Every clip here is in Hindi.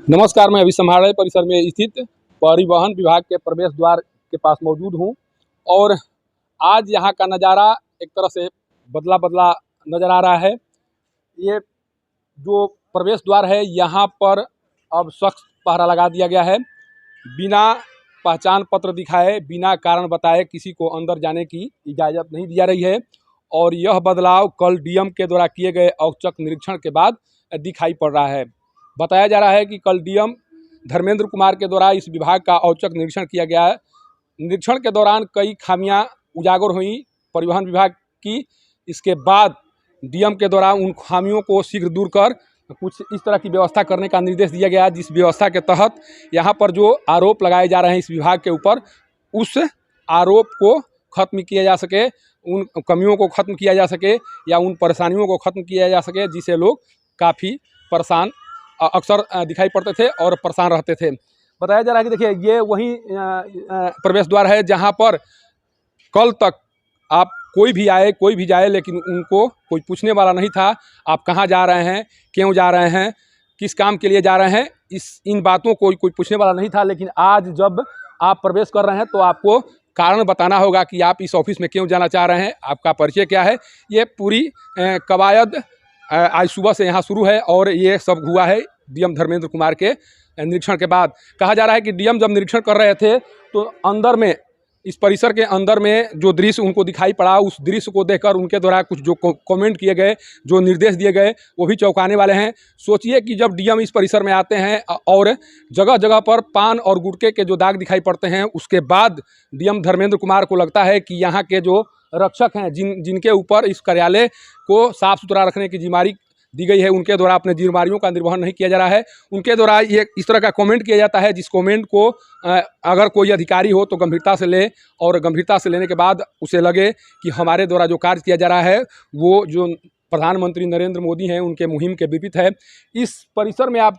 नमस्कार, मैं अभी समाहरणालय परिसर में स्थित परिवहन विभाग के प्रवेश द्वार के पास मौजूद हूँ और आज यहाँ का नज़ारा एक तरह से बदला बदला नज़र आ रहा है। ये जो प्रवेश द्वार है यहाँ पर अब सख्त पहरा लगा दिया गया है। बिना पहचान पत्र दिखाए, बिना कारण बताए किसी को अंदर जाने की इजाज़त नहीं दी जा रही है और यह बदलाव कल डीएम के द्वारा किए गए औचक निरीक्षण के बाद दिखाई पड़ रहा है। बताया जा रहा है कि कल डीएम धर्मेंद्र कुमार के द्वारा इस विभाग का औचक निरीक्षण किया गया है। निरीक्षण के दौरान कई खामियां उजागर हुई परिवहन विभाग की। इसके बाद डीएम के द्वारा उन खामियों को शीघ्र दूर कर कुछ इस तरह की व्यवस्था करने का निर्देश दिया गया, जिस व्यवस्था के तहत यहाँ पर जो आरोप लगाए जा रहे हैं इस विभाग के ऊपर, उस आरोप को खत्म किया जा सके, उन कमियों को खत्म किया जा सके या उन परेशानियों को खत्म किया जा सके जिससे लोग काफ़ी परेशान अक्सर दिखाई पड़ते थे और परेशान रहते थे। बताया जा रहा है कि देखिए ये वही प्रवेश द्वार है जहां पर कल तक आप कोई भी आए कोई भी जाए लेकिन उनको कोई पूछने वाला नहीं था। आप कहां जा रहे हैं, क्यों जा रहे हैं, किस काम के लिए जा रहे हैं, इन बातों को कोई पूछने वाला नहीं था। लेकिन आज जब आप प्रवेश कर रहे हैं तो आपको कारण बताना होगा कि आप इस ऑफिस में क्यों जाना चाह रहे हैं, आपका परिचय क्या है। ये पूरी कवायद आज सुबह से यहाँ शुरू है और ये सब हुआ है डीएम धर्मेंद्र कुमार के निरीक्षण के बाद। कहा जा रहा है कि डीएम जब निरीक्षण कर रहे थे तो अंदर में, इस परिसर के अंदर में जो दृश्य उनको दिखाई पड़ा, उस दृश्य को देखकर उनके द्वारा कुछ जो कमेंट किए गए, जो निर्देश दिए गए, वो भी चौंकाने वाले हैं। सोचिए कि जब डीएम इस परिसर में आते हैं और जगह जगह पर पान और गुटखे के जो दाग दिखाई पड़ते हैं, उसके बाद डीएम धर्मेंद्र कुमार को लगता है कि यहाँ के जो रक्षक हैं, जिनके ऊपर इस कार्यालय को साफ सुथरा रखने की जिम्मेदारी दी गई है, उनके द्वारा अपने जिम्मेदारियों का निर्वहन नहीं किया जा रहा है। उनके द्वारा ये इस तरह का कमेंट किया जाता है, जिस कमेंट को अगर कोई अधिकारी हो तो गंभीरता से ले और गंभीरता से लेने के बाद उसे लगे कि हमारे द्वारा जो कार्य किया जा रहा है वो जो प्रधानमंत्री नरेंद्र मोदी हैं उनके मुहिम के विपरीत है। इस परिसर में आप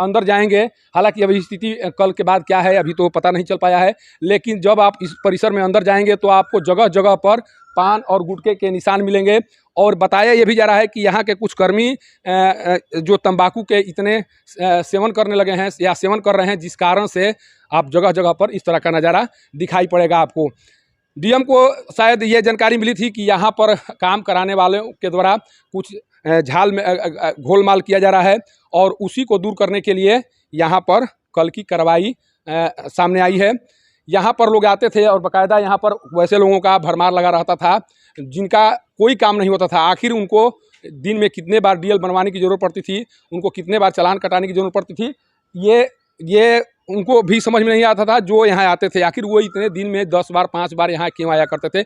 अंदर जाएंगे, हालांकि अभी स्थिति कल के बाद क्या है अभी तो पता नहीं चल पाया है, लेकिन जब आप इस परिसर में अंदर जाएंगे तो आपको जगह जगह पर पान और गुटखे के निशान मिलेंगे। और बताया ये भी जा रहा है कि यहाँ के कुछ कर्मी जो तंबाकू के इतने सेवन करने लगे हैं या सेवन कर रहे हैं, जिस कारण से आप जगह जगह पर इस तरह का नज़ारा दिखाई पड़ेगा आपको। डीएम को शायद ये जानकारी मिली थी कि यहाँ पर काम कराने वालों के द्वारा कुछ झाल में घोलमाल किया जा रहा है और उसी को दूर करने के लिए यहाँ पर कल की कार्रवाई सामने आई है। यहाँ पर लोग आते थे और बाकायदा यहाँ पर वैसे लोगों का भरमार लगा रहता था जिनका कोई काम नहीं होता था। आखिर उनको दिन में कितने बार डीएल बनवाने की ज़रूरत पड़ती थी, उनको कितने बार चालान कटाने की ज़रूरत पड़ती थी, ये उनको भी समझ में नहीं आता था जो यहाँ आते थे। आखिर वो इतने दिन में 10 बार 5 बार यहाँ क्यों आया करते थे।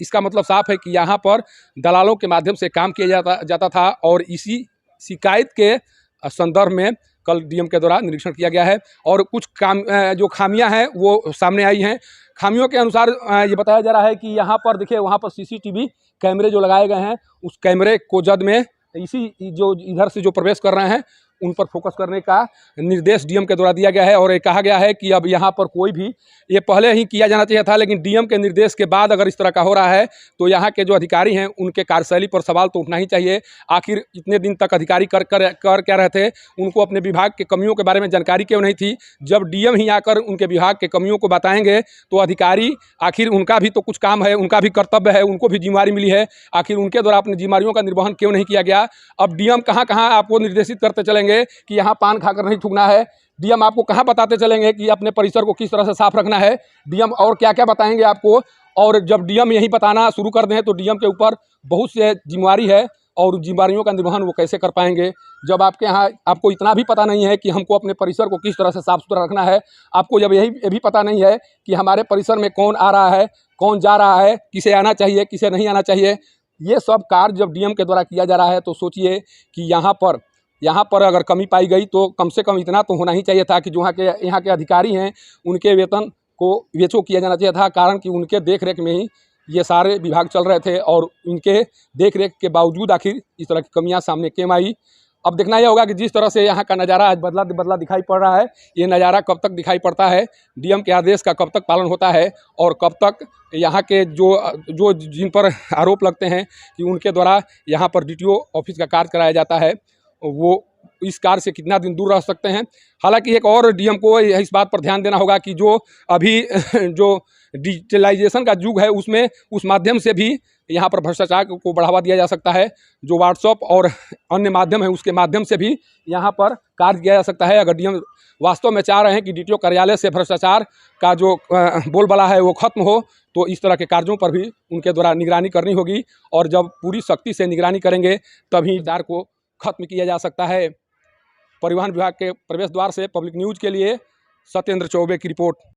इसका मतलब साफ है कि यहाँ पर दलालों के माध्यम से काम किया जाता था और इसी शिकायत के संदर्भ में कल डीएम के द्वारा निरीक्षण किया गया है और कुछ जो खामियां हैं वो सामने आई हैं। खामियों के अनुसार ये बताया जा रहा है कि यहाँ पर देखिए, वहाँ पर सीसीटीवी कैमरे जो लगाए गए हैं, उस कैमरे को जद में इसी जो इधर से जो प्रवेश कर रहे हैं उन पर फोकस करने का निर्देश डीएम के द्वारा दिया गया है। और ये कहा गया है कि अब यहाँ पर कोई भी, ये पहले ही किया जाना चाहिए था लेकिन डीएम के निर्देश के बाद अगर इस तरह का हो रहा है तो यहाँ के जो अधिकारी हैं उनके कार्यशैली पर सवाल तो उठना ही चाहिए। आखिर इतने दिन तक अधिकारी कर क्या रहे थे, उनको अपने विभाग के कमियों के बारे में जानकारी क्यों नहीं थी। जब डीएम ही आकर उनके विभाग के कमियों को बताएंगे तो अधिकारी, आखिर उनका भी तो कुछ काम है, उनका भी कर्तव्य है, उनको भी जिम्मेदारी मिली है, आखिर उनके द्वारा अपनी जिम्मेदारियों का निर्वहन क्यों नहीं किया गया। अब डीएम कहाँ कहाँ आपको निर्देशित करते चलेंगे कि यहाँ पान खाकर नहीं थूकना है, डीएम आपको कहाँ बताते चलेंगे कि अपने परिसर को किस तरह से साफ रखना है, डीएम और क्या क्या बताएंगे आपको। और जब डीएम यही बताना शुरू कर दें तो डीएम के ऊपर बहुत से जिम्मेदारी है और जिम्मेदारियों का निर्वहन वो कैसे कर पाएंगे जब आपके यहाँ आपको इतना भी पता नहीं है कि हमको अपने परिसर को किस तरह से साफ सुथरा रखना है। आपको जब ये भी पता नहीं है कि हमारे परिसर में कौन आ रहा है, कौन जा रहा है, किसे आना चाहिए, किसे नहीं आना चाहिए, ये सब कार्य जब डीएम के द्वारा किया जा रहा है तो सोचिए कि यहाँ पर अगर कमी पाई गई तो कम से कम इतना तो होना ही चाहिए था कि जो यहाँ के अधिकारी हैं उनके वेतन को वेचो किया जाना चाहिए था। कारण कि उनके देख रेख में ही ये सारे विभाग चल रहे थे और इनके देख रेख के बावजूद आखिर इस तरह की कमियां सामने क्यों आई। अब देखना यह होगा कि जिस तरह से यहाँ का नज़ारा आज बदला दिखाई पड़ रहा है, ये नज़ारा कब तक दिखाई पड़ता है, डीएम के आदेश का कब तक पालन होता है और कब तक यहाँ के जो जिन पर आरोप लगते हैं कि उनके द्वारा यहाँ पर डीटीओ ऑफिस का कार्य कराया जाता है वो इस कार्य से कितना दिन दूर रह सकते हैं। हालांकि एक और डीएम को इस बात पर ध्यान देना होगा कि जो अभी जो डिजिटलाइजेशन का युग है उसमें उस माध्यम से भी यहाँ पर भ्रष्टाचार को बढ़ावा दिया जा सकता है। जो व्हाट्सअप और अन्य माध्यम है उसके माध्यम से भी यहाँ पर कार्य किया जा सकता है। अगर डीएम वास्तव में चाह रहे हैं कि डीटीओ कार्यालय से भ्रष्टाचार का जो बोलबाला है वो खत्म हो, तो इस तरह के कार्यों पर भी उनके द्वारा निगरानी करनी होगी। और जब पूरी सख्ती से निगरानी करेंगे तभी दार को खत्म किया जा सकता है। परिवहन विभाग के प्रवेश द्वार से पब्लिक न्यूज़ के लिए सत्येंद्र चौबे की रिपोर्ट।